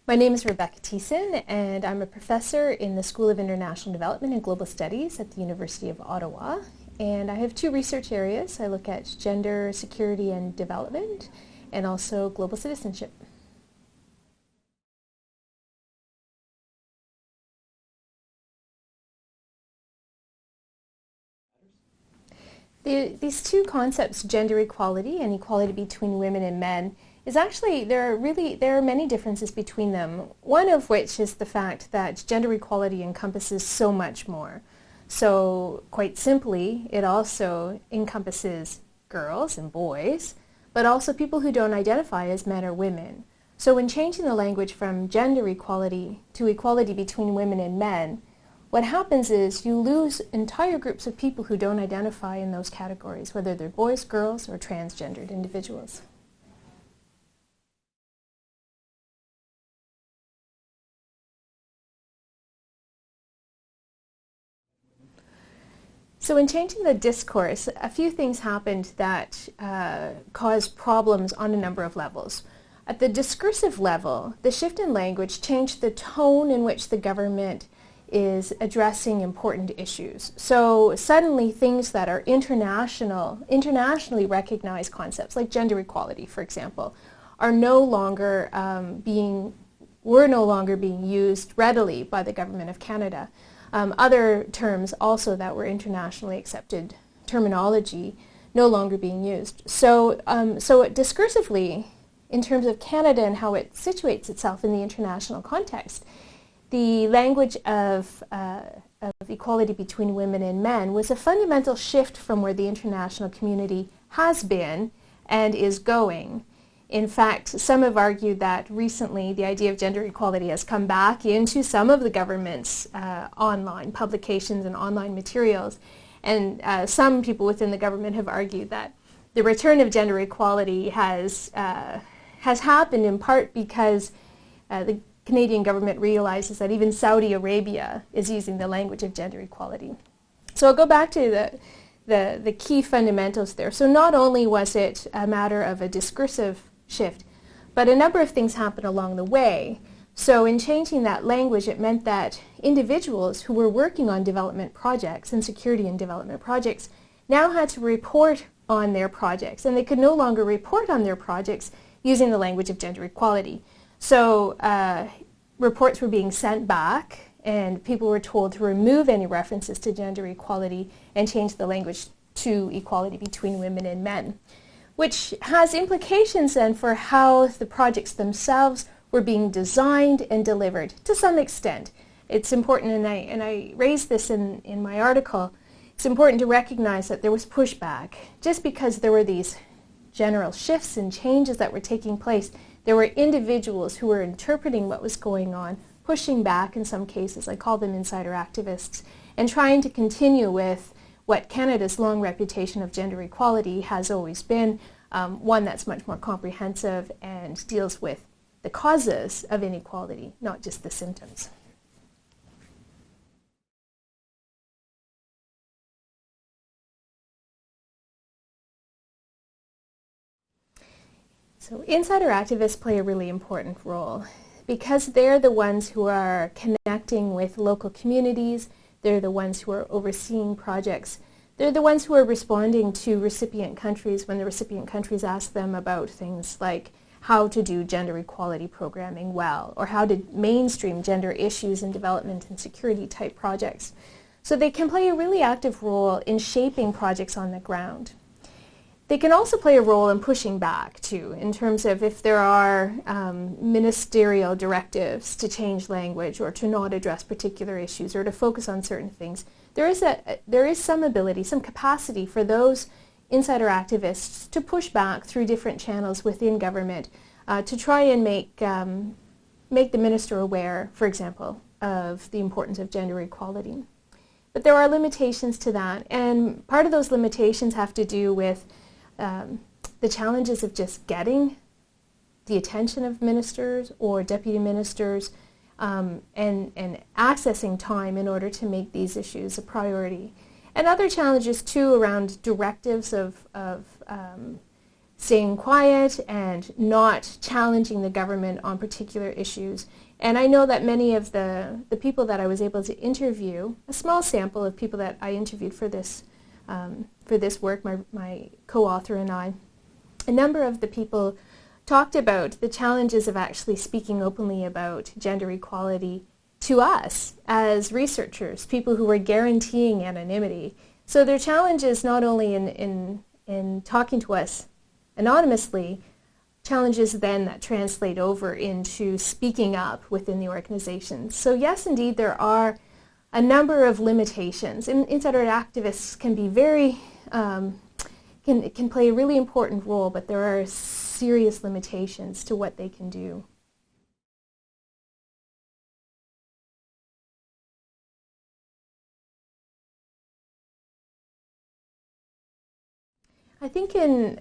My name is Rebecca Tiessen, and I'm a professor in the School of International Development and Global Studies at the University of Ottawa. And I have two research areas. I look at gender, security, and development, and also global citizenship. These two concepts, gender equality and equality between women and men, is actually, there are many differences between them. One of which is the fact that gender equality encompasses so much more. So quite simply, it also encompasses girls and boys, but also people who don't identify as men or women. So when changing the language from gender equality to equality between women and men, what happens is you lose entire groups of people who don't identify in those categories, whether they're boys, girls, or transgendered individuals. So in changing the discourse, a few things happened that caused problems on a number of levels. At the discursive level, the shift in language changed the tone in which the government is addressing important issues. So suddenly things that are internationally recognized concepts, like gender equality, for example, were no longer being used readily by the Government of Canada. Other terms also that were internationally accepted terminology no longer being used. So discursively, in terms of Canada and how it situates itself in the international context, the language of equality between women and men was a fundamental shift from where the international community has been and is going. In fact, some have argued that recently the idea of gender equality has come back into some of the government's online publications and online materials. And some people within the government have argued that the return of gender equality has happened in part because the Canadian government realizes that even Saudi Arabia is using the language of gender equality. So I'll go back to the key fundamentals there. So not only was it a matter of a discursive shift, but a number of things happened along the way. So in changing that language, it meant that individuals who were working on development projects and security and development projects now had to report on their projects, and they could no longer report on their projects using the language of gender equality. So reports were being sent back, and people were told to remove any references to gender equality and change the language to equality between women and men, which has implications then for how the projects themselves were being designed and delivered to some extent. It's important, and I raised this in my article, it's important to recognize that there was pushback. Just because there were these general shifts and changes that were taking place, there were individuals who were interpreting what was going on, pushing back in some cases, I call them insider activists, and trying to continue with what Canada's long reputation of gender equality has always been, one that's much more comprehensive and deals with the causes of inequality, not just the symptoms. So insider activists play a really important role because they're the ones who are connecting with local communities, they're the ones who are overseeing projects, they're the ones who are responding to recipient countries when the recipient countries ask them about things like how to do gender equality programming well, or how to mainstream gender issues in development and security type projects. So they can play a really active role in shaping projects on the ground. They can also play a role in pushing back, too, in terms of if there are ministerial directives to change language or to not address particular issues or to focus on certain things. There is some ability, some capacity for those insider activists to push back through different channels within government to try and make the minister aware, for example, of the importance of gender equality. But there are limitations to that, and part of those limitations have to do with the challenges of just getting the attention of ministers or deputy ministers and accessing time in order to make these issues a priority. And other challenges too around directives of staying quiet and not challenging the government on particular issues. And I know that many of the people that I was able to interview, a small sample of people that I interviewed for this work, my co-author and I, a number of the people talked about the challenges of actually speaking openly about gender equality to us as researchers, people who were guaranteeing anonymity. So there are challenges not only in talking to us anonymously, challenges then that translate over into speaking up within the organization. So yes, indeed, there are a number of limitations. Insider activists can be very, can play a really important role, but there are serious limitations to what they can do. I think in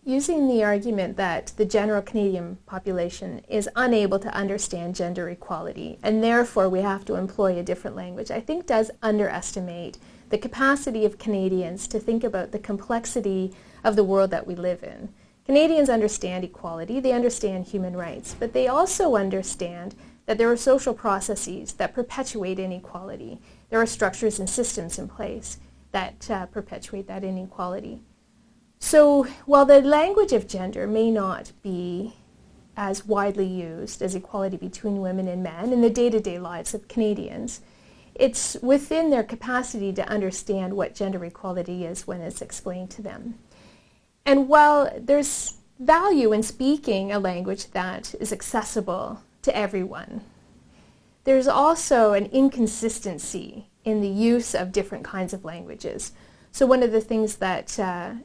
using the argument that the general Canadian population is unable to understand gender equality and therefore we have to employ a different language, I think does underestimate the capacity of Canadians to think about the complexity of the world that we live in. Canadians understand equality, they understand human rights, but they also understand that there are social processes that perpetuate inequality. There are structures and systems in place that perpetuate that inequality. So while the language of gender may not be as widely used as equality between women and men in the day-to-day lives of Canadians, it's within their capacity to understand what gender equality is when it's explained to them. And while there's value in speaking a language that is accessible to everyone, there's also an inconsistency in the use of different kinds of languages. So one of the things that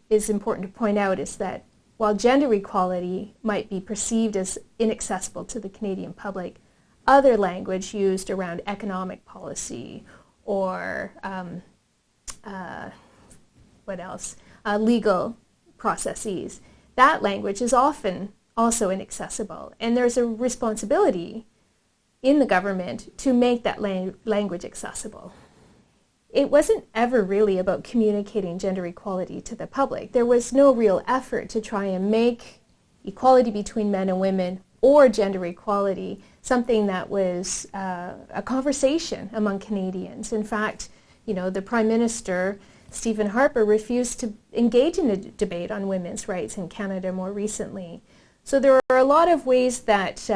is important to point out is that while gender equality might be perceived as inaccessible to the Canadian public, other language used around economic policy or legal processes, that language is often also inaccessible. And there's a responsibility in the government to make that language accessible. It wasn't ever really about communicating gender equality to the public. There was no real effort to try and make equality between men and women or gender equality something that was a conversation among Canadians. In fact, the Prime Minister, Stephen Harper, refused to engage in a debate on women's rights in Canada more recently. So there are a lot of ways that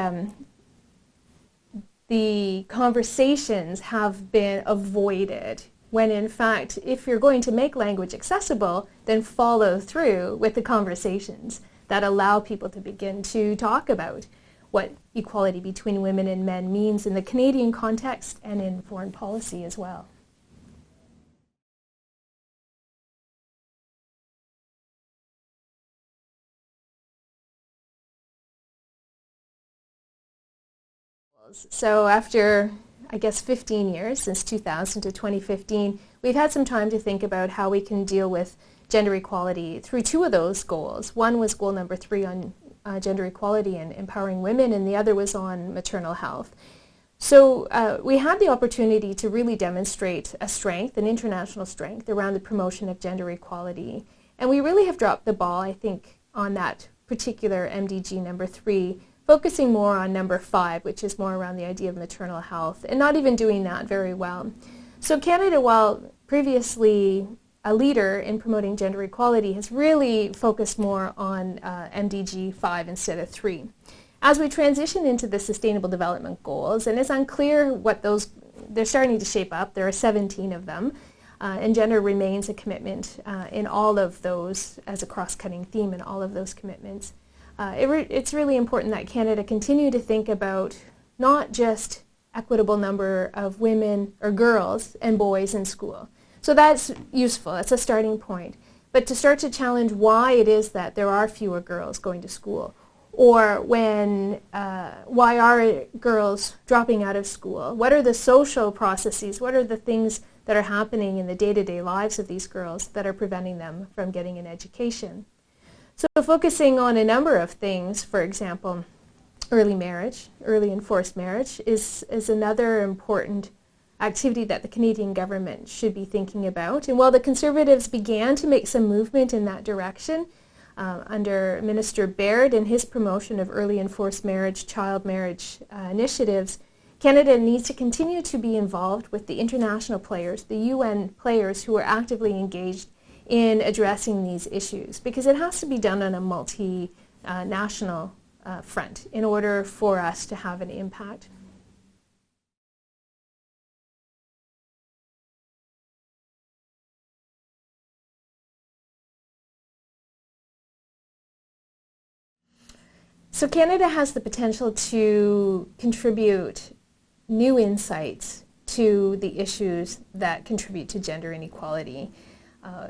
the conversations have been avoided, when in fact, if you're going to make language accessible, then follow through with the conversations that allow people to begin to talk about what equality between women and men means in the Canadian context and in foreign policy as well. So after, I guess, 15 years, since 2000 to 2015, we've had some time to think about how we can deal with gender equality through two of those goals. One was goal number 3 on gender equality and empowering women, and the other was on maternal health. So we had the opportunity to really demonstrate a strength, an international strength, around the promotion of gender equality. And we really have dropped the ball, I think, on that particular MDG number 3, focusing more on number 5, which is more around the idea of maternal health, and not even doing that very well. So Canada, while previously a leader in promoting gender equality, has really focused more on MDG 5 instead of 3. As we transition into the Sustainable Development Goals, and it's unclear what those, they're starting to shape up, there are 17 of them, and gender remains a commitment in all of those, as a cross-cutting theme in all of those commitments. It's really important that Canada continue to think about not just equitable number of women or girls and boys in school. So that's useful, that's a starting point. But to start to challenge why it is that there are fewer girls going to school, or why are girls dropping out of school? What are the social processes? What are the things that are happening in the day-to-day lives of these girls that are preventing them from getting an education? So focusing on a number of things, for example, early marriage, early and forced marriage is another important activity that the Canadian government should be thinking about. And while the Conservatives began to make some movement in that direction, under Minister Baird and his promotion of early and forced marriage, child marriage initiatives, Canada needs to continue to be involved with the international players, the UN players who are actively engaged in addressing these issues, because it has to be done on a multinational front in order for us to have an impact. So Canada has the potential to contribute new insights to the issues that contribute to gender inequality.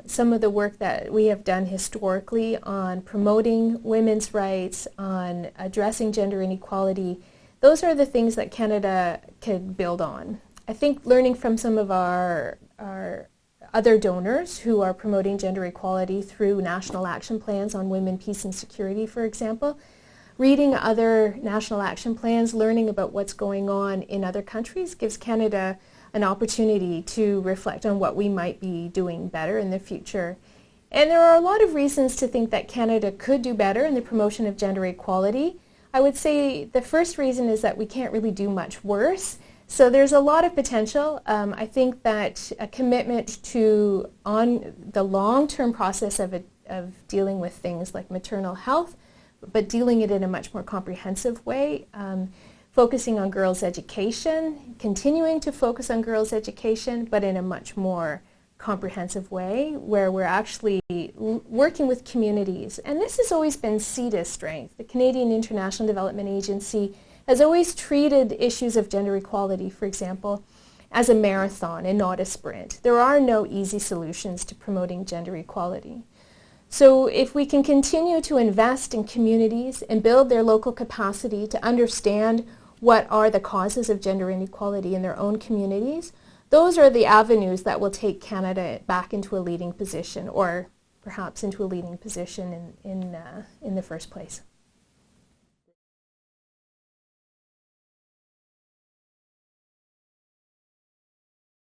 Some of the work that we have done historically on promoting women's rights, on addressing gender inequality, those are the things that Canada could build on. I think learning from some of our other donors who are promoting gender equality through national action plans on women, peace and security, for example, reading other national action plans, learning about what's going on in other countries gives Canada an opportunity to reflect on what we might be doing better in the future. And there are a lot of reasons to think that Canada could do better in the promotion of gender equality. I would say the first reason is that we can't really do much worse. So there's a lot of potential. I think that a commitment to on the long-term process of dealing with things like maternal health, but dealing it in a much more comprehensive way, focusing on girls' education, continuing to focus on girls' education, but in a much more comprehensive way, where we're actually working with communities. And this has always been CIDA's strength. The Canadian International Development Agency has always treated issues of gender equality, for example, as a marathon and not a sprint. There are no easy solutions to promoting gender equality. So if we can continue to invest in communities and build their local capacity to understand what are the causes of gender inequality in their own communities, those are the avenues that will take Canada back into a leading position, or perhaps into a leading position in the first place.